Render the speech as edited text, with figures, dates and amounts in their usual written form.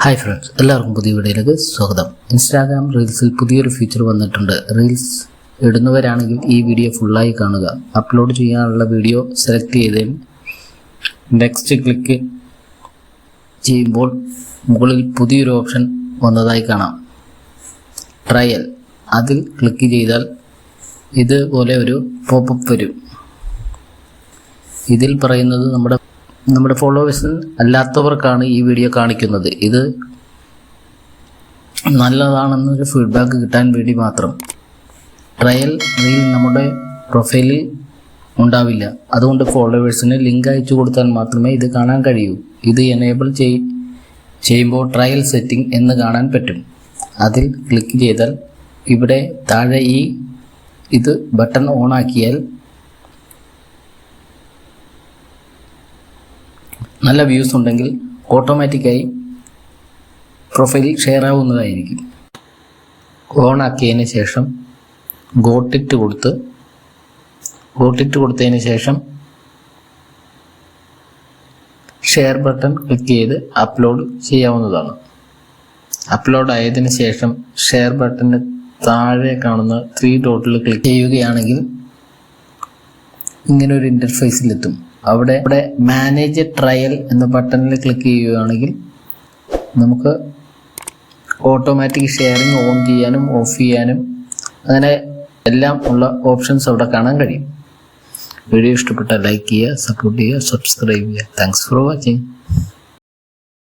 Hi friends, എല്ലാവർക്കും പുതിയ വീഡിയോയിലേക്ക് സ്വാഗതം. ഇൻസ്റ്റാഗ്രാം റീൽസിൽ പുതിയൊരു ഫീച്ചർ വന്നിട്ടുണ്ട്. റീൽസ് ഇടുന്നവരാണെങ്കിൽ ഈ വീഡിയോ ഫുള്ളായി കാണുക. അപ്ലോഡ് ചെയ്യാനുള്ള വീഡിയോ സെലക്ട് ചെയ്തതിന് നെക്സ്റ്റ് ക്ലിക്ക് ചെയ്യുമ്പോൾ മുകളിൽ പുതിയൊരു ഓപ്ഷൻ വന്നതായി കാണാം, ട്രയൽ. അതിൽ ക്ലിക്ക് ചെയ്താൽ ഇതുപോലെ ഒരു പോപ്പപ്പ് വരും. ഇതിൽ പറയുന്നത് നമ്മുടെ ഫോളോവേഴ്സ് അല്ലാത്തവർക്കാണ് ഈ വീഡിയോ കാണിക്കുന്നത്. ഇത് നല്ലതാണെന്നൊരു ഫീഡ്ബാക്ക് കിട്ടാൻ വേണ്ടി മാത്രം. ട്രയൽ റീൽ നമ്മുടെ പ്രൊഫൈലിൽ ഉണ്ടാവില്ല. അതുകൊണ്ട് ഫോളോവേഴ്സിന് ലിങ്ക് അയച്ചു കൊടുത്താൽ മാത്രമേ ഇത് കാണാൻ കഴിയൂ. ഇത് എനേബിൾ ചെയ്യുമ്പോൾ ട്രയൽ സെറ്റിംഗ് എന്ന് കാണാൻ പറ്റും. അതിൽ ക്ലിക്ക് ചെയ്താൽ ഇവിടെ താഴെ ഇത് ബട്ടൺ ഓൺ ആക്കിയാൽ നല്ല വ്യൂസ് ഉണ്ടെങ്കിൽ ഓട്ടോമാറ്റിക്കായി പ്രൊഫൈൽ ഷെയർ ആവുന്നതായിരിക്കും. ഓൺ ആക്കിയതിന് ശേഷം ഗോട്ടിട്ട് കൊടുത്തതിന് ശേഷം ഷെയർ ബട്ടൺ ക്ലിക്ക് ചെയ്ത് അപ്ലോഡ് ചെയ്യാവുന്നതാണ്. അപ്ലോഡ് ആയതിനു ശേഷം ഷെയർ ബട്ടന് താഴെ കാണുന്ന 3 ഡോട്ടിൽ ക്ലിക്ക് ചെയ്യുകയാണെങ്കിൽ ഇങ്ങനെ ഒരു ഇൻ്റർഫേസിലെത്തും. അവിടെ മാനേജ് ട്രയൽ എന്ന ബട്ടണിൽ ക്ലിക്ക് ചെയ്യുകയാണെങ്കിൽ നമുക്ക് ഓട്ടോമാറ്റിക് ഷെയറിങ് ഓൺ ചെയ്യാനും ഓഫ് ചെയ്യാനും അങ്ങനെ എല്ലാം ഉള്ള ഓപ്ഷൻസ് അവിടെ കാണാൻ കഴിയും. വീഡിയോ ഇഷ്ടപ്പെട്ടാൽ ലൈക്ക് ചെയ്യുക, സപ്പോർട്ട് ചെയ്യുക, സബ്സ്ക്രൈബ് ചെയ്യുക. Thanks for watching.